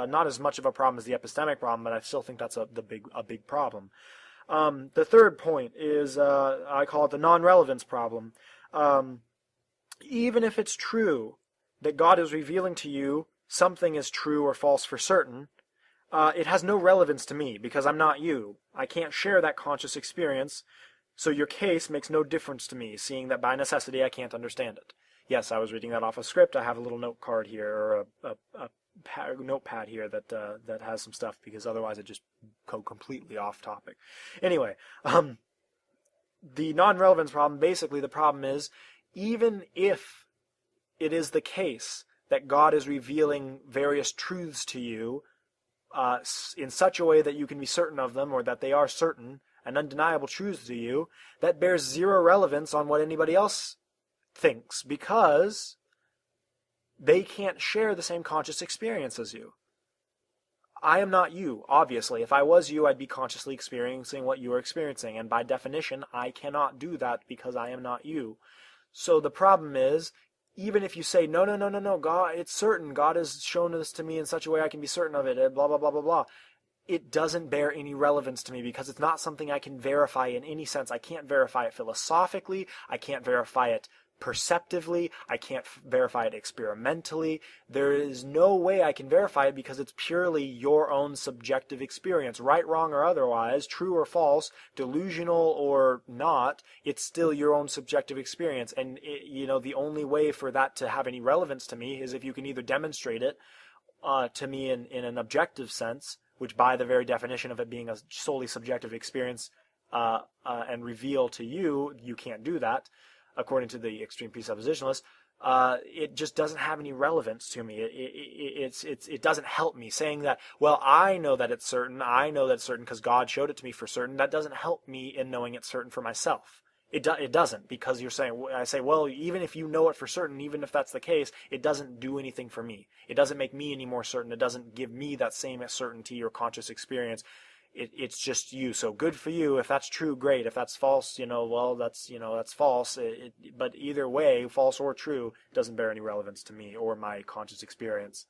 not as much of a problem as the epistemic problem, but I still think that's a big problem. The third point is, I call it the non-relevance problem. Even if it's true that God is revealing to you something is true or false for certain, it has no relevance to me because I'm not you. I can't share that conscious experience, so your case makes no difference to me, seeing that by necessity I can't understand it. Yes, I was reading that off a script. I have a little note card here, or a notepad here that has some stuff, because otherwise it just go completely off topic. Anyway, the non-relevance problem, basically the problem is, even if it is the case that God is revealing various truths to you in such a way that you can be certain of them, or that they are certain and undeniable truths to you, that bears zero relevance on what anybody else thinks, because they can't share the same conscious experience as you. I am not you, obviously. If I was you, I'd be consciously experiencing what you are experiencing, and by definition, I cannot do that because I am not you. So the problem is, even if you say, no, God, it's certain, God has shown this to me in such a way I can be certain of it, blah, blah, blah, blah, blah, it doesn't bear any relevance to me because it's not something I can verify in any sense. I can't verify it philosophically, I can't verify it perceptively, I can't verify it experimentally. There is no way I can verify it because it's purely your own subjective experience. Right, wrong, or otherwise, true or false, delusional or not, it's still your own subjective experience. And the only way for that to have any relevance to me is if you can either demonstrate it to me in an objective sense, which by the very definition of it being a solely subjective experience and reveal to you, you can't do that, according to the extreme presuppositionalists. It just doesn't have any relevance to me. It doesn't help me. Saying that, well, I know that it's certain because God showed it to me for certain, that doesn't help me in knowing it's certain for myself. It doesn't, because I say, well, even if you know it for certain, even if that's the case, it doesn't do anything for me. It doesn't make me any more certain. It doesn't give me that same certainty or conscious experience. It's just you. So good for you. If that's true, great. If that's false, well, that's false. But either way, false or true, doesn't bear any relevance to me or my conscious experience.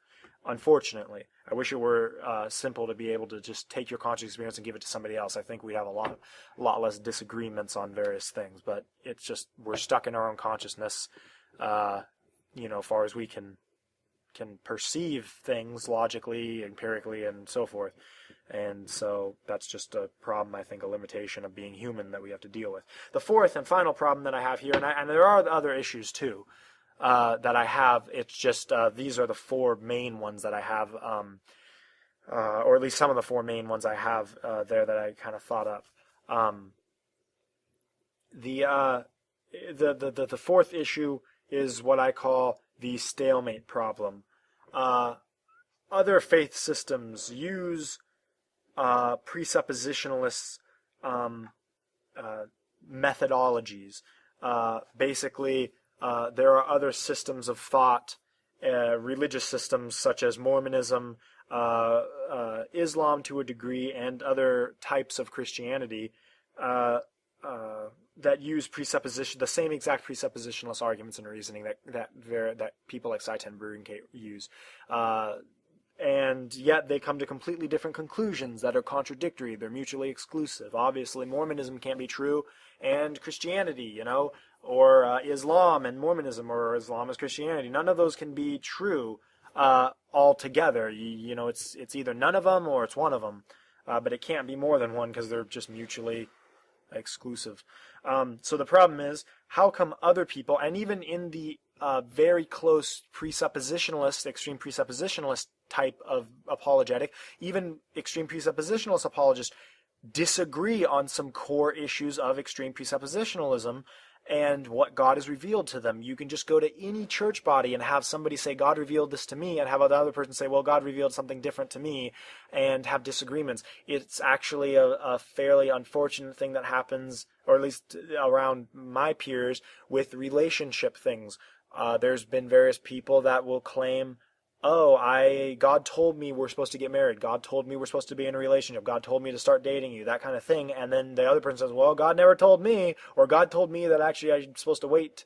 Unfortunately, I wish it were simple to be able to just take your conscious experience and give it to somebody else. I think we'd have a lot less disagreements on various things. But it's just, we're stuck in our own consciousness, as far as we can perceive things logically, empirically, and so forth. And so that's just a problem, I think, a limitation of being human that we have to deal with. The fourth and final problem that I have here, and there are other issues too that I have, it's just these are the four main ones that I have, or at least some of the four main ones I have there that I kind of thought of. The fourth issue is what I call the stalemate problem. Other faith systems use presuppositionalist methodologies. Basically, there are other systems of thought, religious systems such as Mormonism, Islam to a degree, and other types of Christianity that use the same exact presuppositionalist arguments and reasoning that people like Seitan Brunke use. And yet they come to completely different conclusions that are contradictory. They're mutually exclusive. Obviously, Mormonism can't be true, and Christianity, or Islam and Mormonism, or Islam as Christianity. None of those can be true altogether. It's either none of them or it's one of them, but it can't be more than one because they're just mutually exclusive. So the problem is, how come other people, and even in the very close presuppositionalist, extreme presuppositionalist type of apologetic, even extreme presuppositionalist apologists disagree on some core issues of extreme presuppositionalism and what God has revealed to them. You can just go to any church body and have somebody say, God revealed this to me, and have the other person say, well, God revealed something different to me, and have disagreements. It's actually a fairly unfortunate thing that happens, or at least around my peers, with relationship things. There's been various people that will claim, God told me we're supposed to get married. God told me we're supposed to be in a relationship. God told me to start dating you, that kind of thing. And then the other person says, well, God never told me, or God told me that actually I'm supposed to wait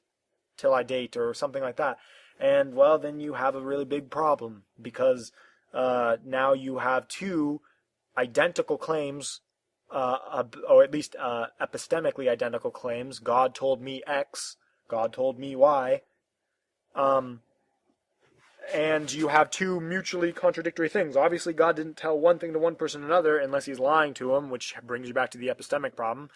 till I date, or something like that. And, well, then you have a really big problem, because now you have two identical claims, or at least epistemically identical claims. God told me X, God told me Y. And you have two mutually contradictory things. Obviously, God didn't tell one thing to one person and another unless he's lying to him, which brings you back to the epistemic problem.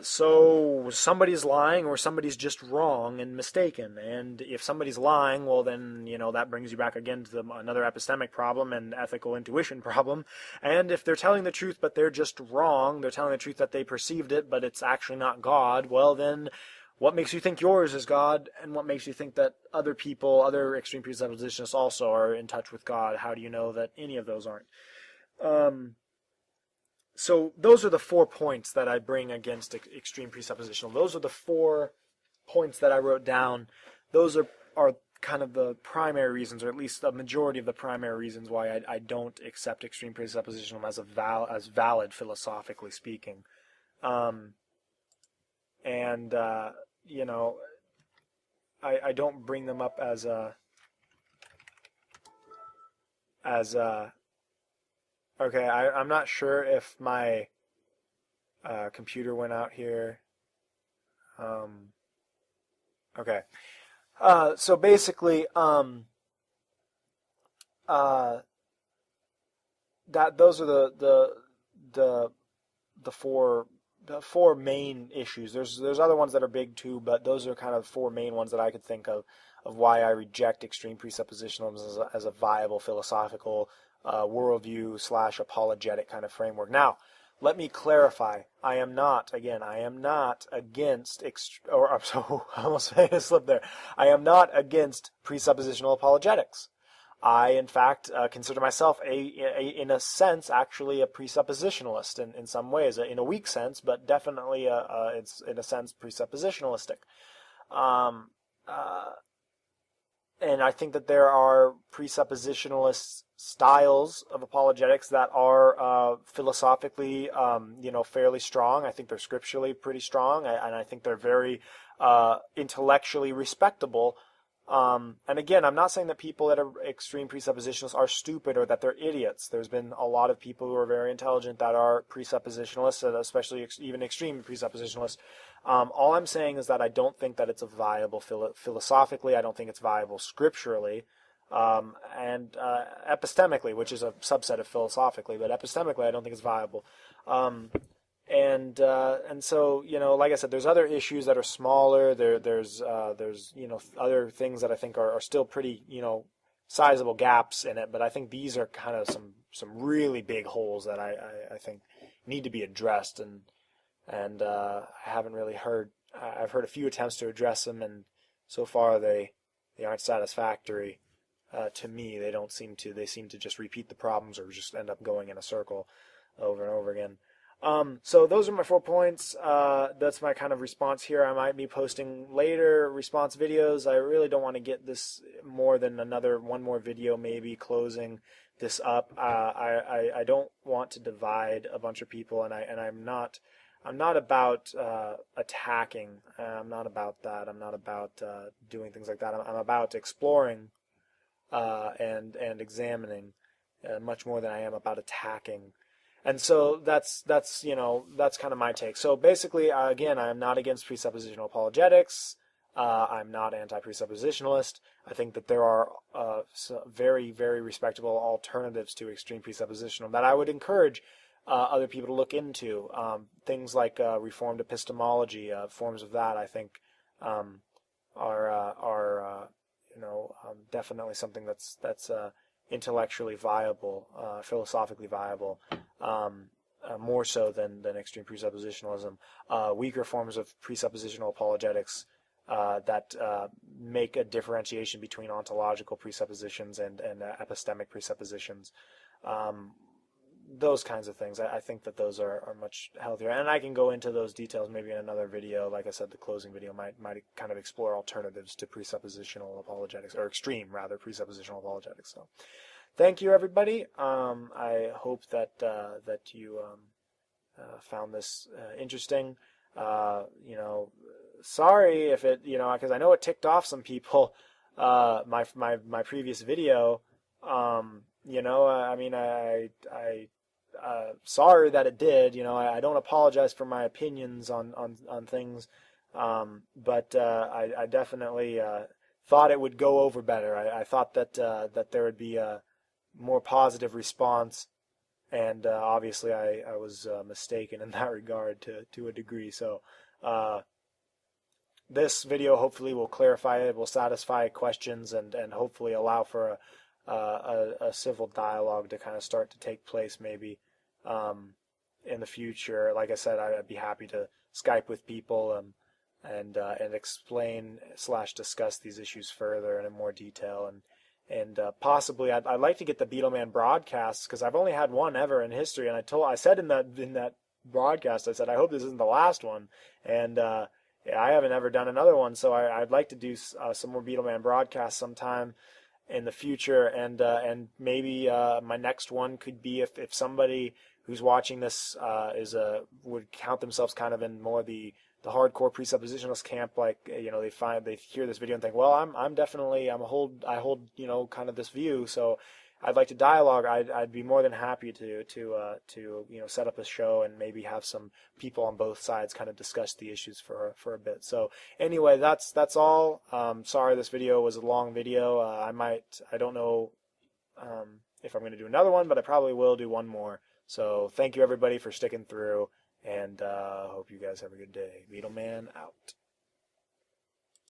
So somebody's lying or somebody's just wrong and mistaken. And if somebody's lying, well then, that brings you back again to another epistemic problem and ethical intuition problem. And if they're telling the truth but they're just wrong, they're telling the truth that they perceived it but it's actually not God, well then, what makes you think yours is God, and what makes you think that other people, other extreme presuppositionists also are in touch with God? How do you know that any of those aren't? So those are the 4 points that I bring against extreme presuppositional. Those are the 4 points that I wrote down. Those are kind of the primary reasons, or at least the majority of the primary reasons why I don't accept extreme presuppositional as valid philosophically speaking. I don't bring them up as okay, I'm not sure if my computer went out here. Okay. So basically, those are the four main issues. There's other ones that are big too, but those are kind of 4 main ones that I could think of why I reject extreme presuppositionalism as a viable philosophical worldview / apologetic kind of framework. Now, let me clarify. I am not against I almost made a slip there. I am not against presuppositional apologetics. I, in fact, consider myself in a sense, actually a presuppositionalist in some ways, in a weak sense, but definitely it's in a sense presuppositionalistic. And I think that there are presuppositionalist styles of apologetics that are philosophically, fairly strong. I think they're scripturally pretty strong, and I think they're very intellectually respectable. And again, I'm not saying that people that are extreme presuppositionalists are stupid or that they're idiots. There's been a lot of people who are very intelligent that are presuppositionalists, and especially even extreme presuppositionalists. All I'm saying is that I don't think that it's a viable philosophically. I don't think it's viable scripturally, and epistemically, which is a subset of philosophically. But epistemically, I don't think it's viable. And so, like I said, there's other issues that are smaller. There's other things that I think are still pretty, sizable gaps in it. But I think these are kind of some really big holes that I think need to be addressed. And I haven't really heard. I've heard a few attempts to address them, and so far they aren't satisfactory to me. They seem to just repeat the problems or just end up going in a circle over and over again. So those are my 4 points. That's my kind of response here. I might be posting later response videos. I really don't want to get this more than one more video, maybe closing this up. I don't want to divide a bunch of people, and I'm not about attacking. I'm not about that. I'm not about doing things like that. I'm about exploring and examining much more than I am about attacking. And so that's kind of my take. So basically, again, I am not against presuppositional apologetics. I'm not anti-presuppositionalist. I think that there are very, very respectable alternatives to extreme presuppositional that I would encourage other people to look into. Things like reformed epistemology, forms of that, I think, are definitely something that's intellectually viable, philosophically viable, more so than extreme presuppositionalism. Weaker forms of presuppositional apologetics that make a differentiation between ontological presuppositions and epistemic presuppositions. Those kinds of things. I think that those are much healthier, and I can go into those details maybe in another video. Like I said, the closing video might kind of explore alternatives to presuppositional apologetics, or extreme rather presuppositional apologetics. So, thank you, everybody. I hope that you found this interesting. Sorry if it because I know it ticked off some people. My previous video. you know, I mean, sorry that it did. You know, I don't apologize for my opinions on things, but I definitely thought it would go over better. I thought that there would be a more positive response, and obviously I was mistaken in that regard to a degree. So this video hopefully will clarify it, will satisfy questions, and hopefully allow for a civil dialogue to kind of start to take place maybe in the future. Like I said, I'd be happy to Skype with people and explain slash discuss these issues further and in more detail, and possibly I'd like to get the Beetleman broadcasts, because I've only had one ever in history, and I said in that broadcast, I said I hope this isn't the last one, and yeah, I haven't ever done another one, so I'd like to do some more Beetleman broadcasts sometime in the future, and maybe my next one could be if somebody who's watching this would count themselves kind of in more the hardcore presuppositionalist camp, like, you know, they hear this video and think, well, I hold, you know, kind of this view, so I'd like to dialogue. I'd be more than happy to you know, set up a show and maybe have some people on both sides kind of discuss the issues for a bit. So anyway, that's all. Sorry this video was a long video. I don't know if I'm going to do another one, but I probably will do one more. So thank you everybody for sticking through, and hope you guys have a good day. Beetleman out.